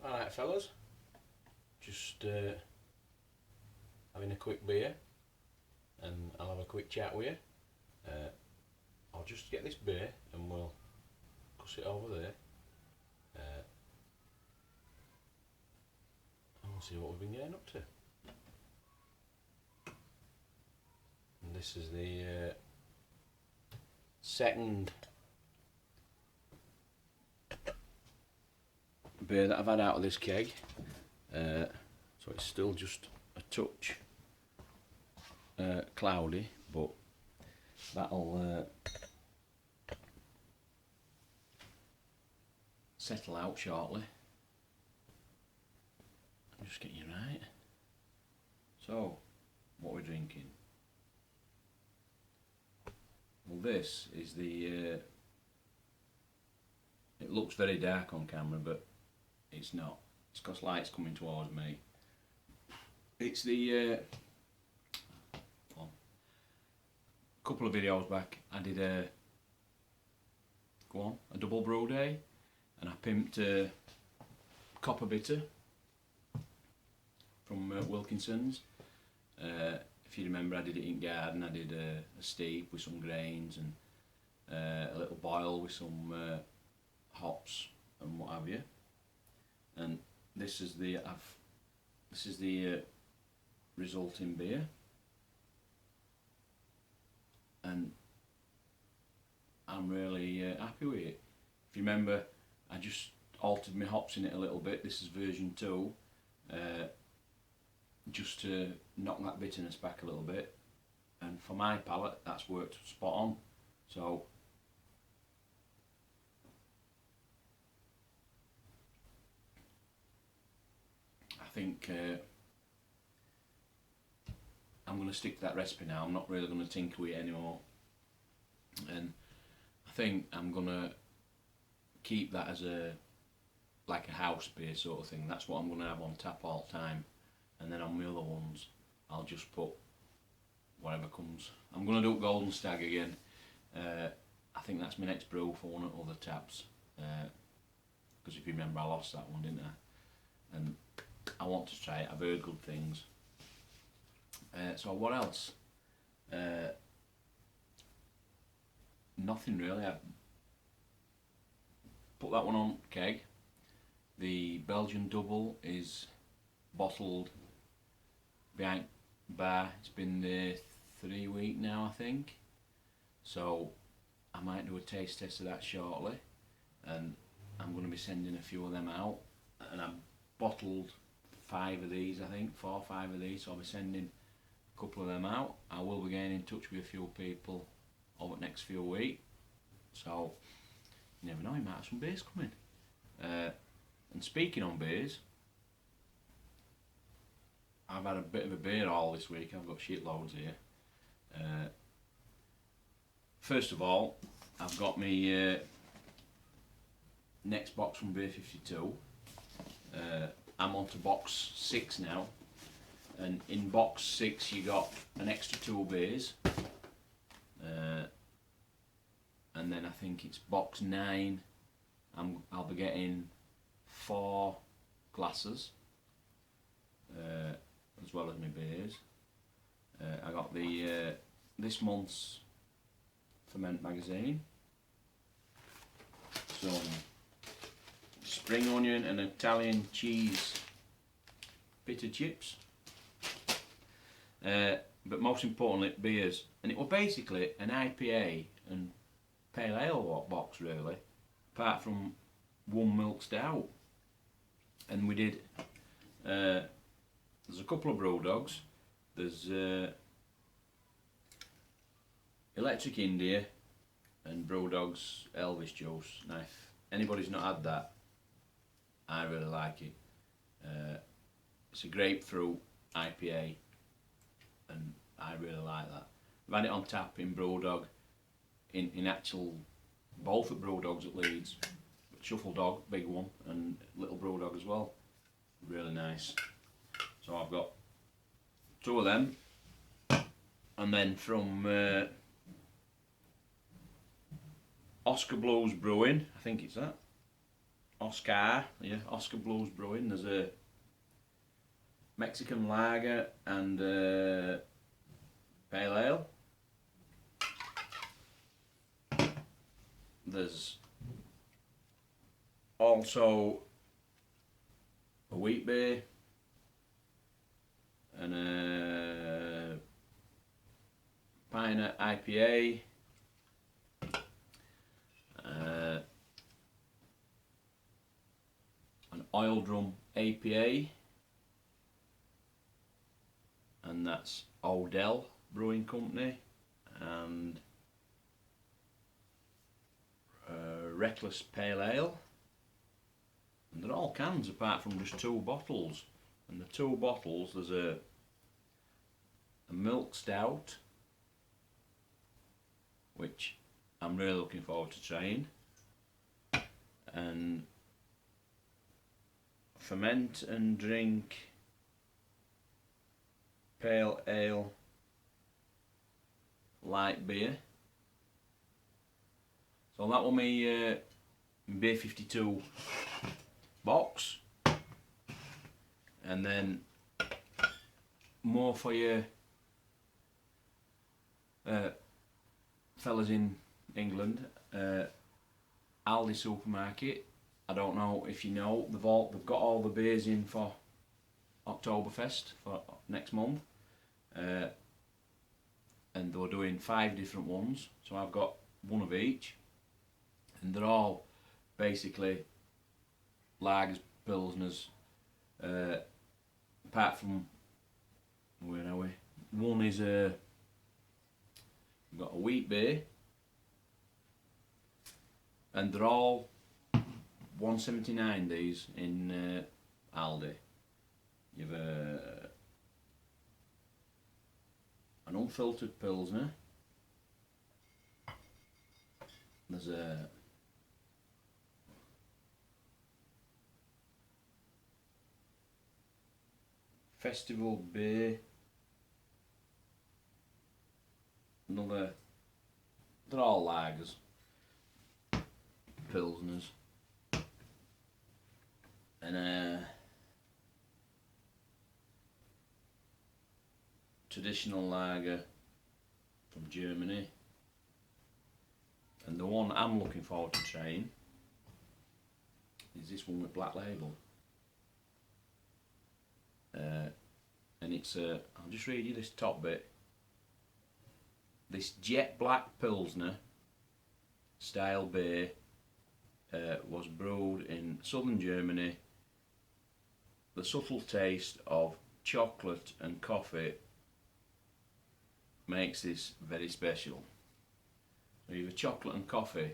Alright fellas, just having a quick beer and I'll have a quick chat with you. I'll just get this beer and we'll cuss it over there and we'll see what we've been getting up to. And this is the second beer that I've had out of this keg, so it's still just a touch cloudy, but that'll settle out shortly. I'm just getting you right. So, what we're drinking? Well, this is the it looks very dark on camera, but it's not. It's because light's coming towards me. It's the well, a couple of videos back I did a double brew day, and I pimped a copper bitter from Wilkinson's. If you remember, I did it in garden. I did a steep with some grains and a little boil with some hops and what have you. And this is the resulting beer, and I'm really happy with it. If you remember, I just altered my hops in it a little bit. This is version 2, just to knock that bitterness back a little bit, and for my palate that's worked spot on. So I think I'm going to stick to that recipe now. I'm not really going to tinker with it anymore, and I think I'm going to keep that as like a house beer sort of thing. That's what I'm going to have on tap all the time, and then on the other ones I'll just put whatever comes. I'm going to do Golden Stag again. I think that's my next brew for one of the other taps, because if you remember, I lost that one, didn't I? And I want to try it. I've heard good things. So what else? Nothing really. I put that one on keg. The Belgian double is bottled behind bar. It's been there 3 weeks now, I think. So I might do a taste test of that shortly, and I'm going to be sending a few of them out. And I've bottled 5 of these, I think, 4 or 5 of these. So I'll be sending a couple of them out. I will be getting in touch with a few people over the next few weeks. So you never know, you might have some beers coming. And speaking on beers, I've had a bit of a beer haul this week. I've got shitloads here. First of all, I've got my next box from Beer 52. I'm on to box 6 now, and in box 6 you got an extra 2 beers, and then I think it's box 9. I'll be getting 4 glasses, as well as my beers. I got the this month's Ferment magazine, some spring onion and Italian cheese bitter chips, but most importantly beers. And it was basically an IPA and pale ale box really, apart from one milk stout. And we did there's a couple of Brewdogs. There's Electric India and Brewdog's Elvis juice. Now if anybody's not had that, I really like it. It's a grapefruit IPA, and I really like that. I've had it on tap in Brewdog, in actual, both at Brewdogs at Leeds. Shuffle Dog, big one, and Little Brewdog as well. Really nice. So I've got 2 of them, and then from Oscar Blues Brewing, I think it's that. Oscar, yeah, Oscar Blues Brewing. There's a Mexican lager and pale ale. There's also a wheat beer and a Pioneer IPA, an Oil Drum APA, and that's Odell Brewing Company, and Reckless Pale Ale. And they're all cans apart from just 2 bottles. And the 2 bottles, there's a milk stout, which I'm really looking forward to trying, and ferment and drink pale ale light beer. So that will be Beer 52 box, and then more for your fellas in England. Aldi supermarket. I don't know if you know, they've got all the beers in for Oktoberfest for next month, and they were doing 5 different ones. So I've got one of each, and they're all basically lagers, pilsners, apart from, where are we? One is we've got a wheat beer, and they're all 179 these in Aldi. You've an unfiltered pilsner. There's a Festival beer. Another. They're all lagers, pilsners, and a traditional lager from Germany. And the one I'm looking forward to trying is this one with Black Label. And it's I'll just read you this top bit. This jet black pilsner style beer was brewed in southern Germany. The subtle taste of chocolate and coffee makes this very special. So you have a chocolate and coffee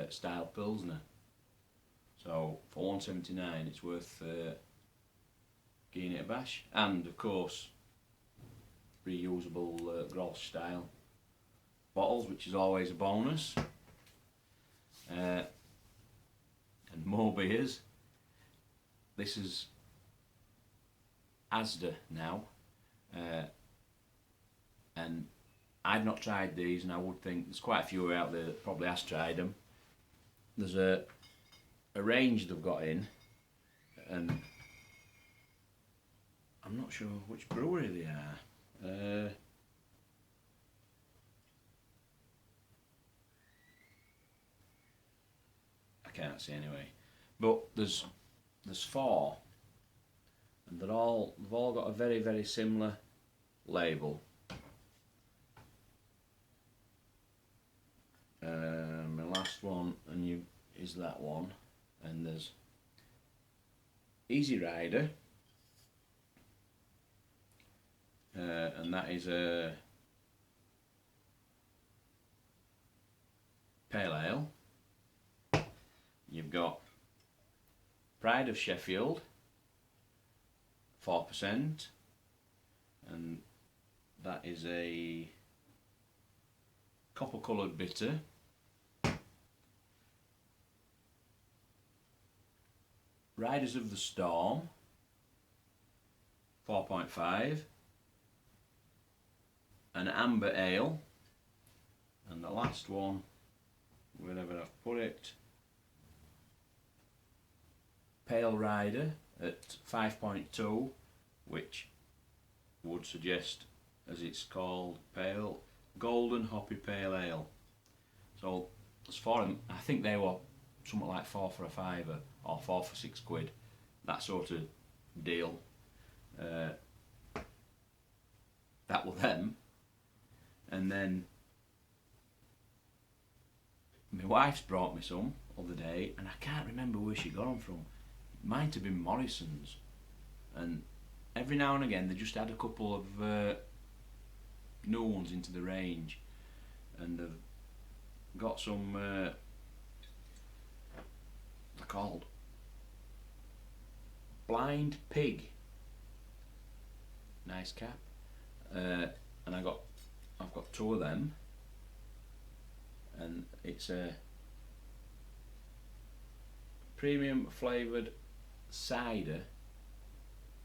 style pilsner. So for 179, it's worth giving it a bash. And of course, reusable Grolsch style bottles, which is always a bonus. And more beers. This is Asda now, and I've not tried these, and I would think there's quite a few out there that probably has tried them. There's a range they've got in, and I'm not sure which brewery they are. I can't see anyway, but there's 4, and they've all got a very, very similar label. My last one is that one, and there's Easy Rider, and that is a pale ale. You've got Pride of Sheffield, 4%, and that is a copper coloured bitter. Riders of the Storm, 4.5, an amber ale, and the last one, wherever I've put it, Pale Rider at 5.2, which would suggest, as it's called, pale golden hoppy pale ale. So as for them, I think they were something like 4 for a fiver or 4 for £6, that sort of deal. That were them. And then my wife's brought me some other day, and I can't remember where she got them from. It might have been Morrison's, and every now and again they just add a couple of new ones into the range, and they've got some they're called Blind Pig, nice cap, and I've got 2 of them, and it's a premium flavoured cider,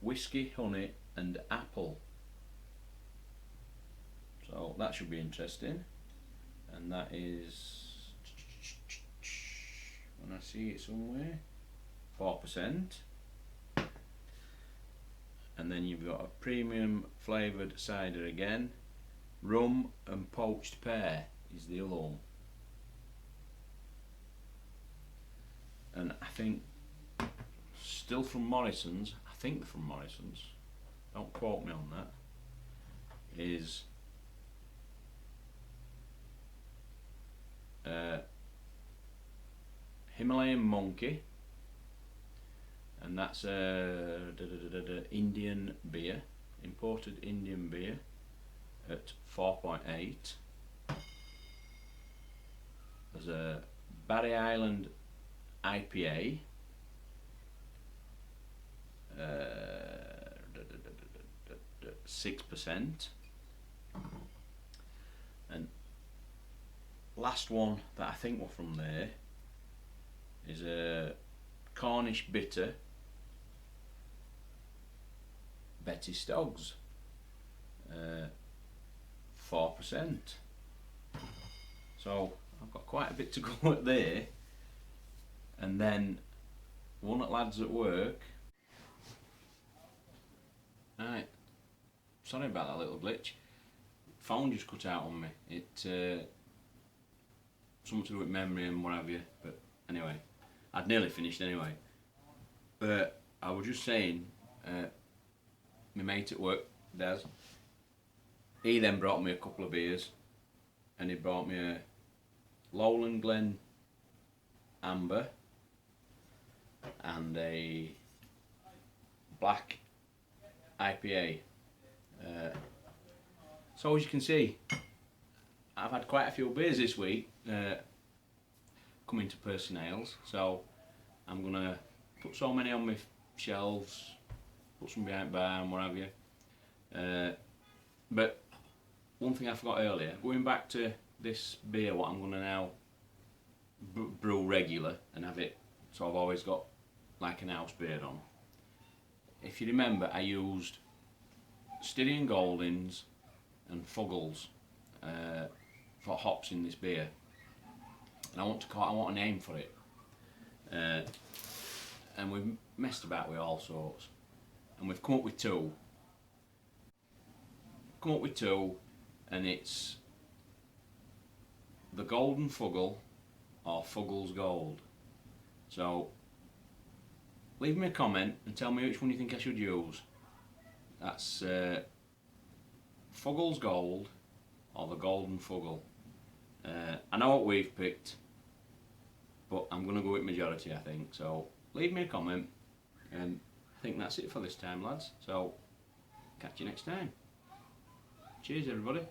whiskey, honey and apple. So that should be interesting, and that is, when I see it somewhere, 4%. And then you've got a premium flavoured cider again, rum and poached pear is the other one. And I think, still from Morrison's, I think they're from Morrison's, don't quote me on that, is Himalayan Monkey, and that's Indian beer, imported Indian beer at 4.8. There's a Barry Island IPA, 6%. And last one that I think were from there is a Cornish Bitter Betty Stoggs, 4%. So I've got quite a bit to go at there. And then one at Lads at Work. Right, sorry about that little glitch. Phone just cut out on me. It something to do with memory and what have you. But anyway, I'd nearly finished anyway. But I was just saying, my mate at work, Des, he then brought me a couple of beers, and he brought me a Lowland Glen Amber and a black IPA. So as you can see, I've had quite a few beers this week coming to Percy Nails, so I'm gonna put so many on my shelves, put some behind bar and what have you. But one thing I forgot earlier, going back to this beer, what I'm gonna now brew regular and have it, so I've always got like an house beer on. If you remember, I used Styrian Goldings and Fuggles for hops in this beer, and I want a name for it. And we've messed about with all sorts, and we've come up with two. And it's the Golden Fuggle or Fuggles Gold. So leave me a comment and tell me which one you think I should use. That's Fuggles Gold or the Golden Fuggle. I know what we've picked, but I'm going to go with majority, I think. So leave me a comment, and I think that's it for this time, lads. So catch you next time. Cheers, everybody.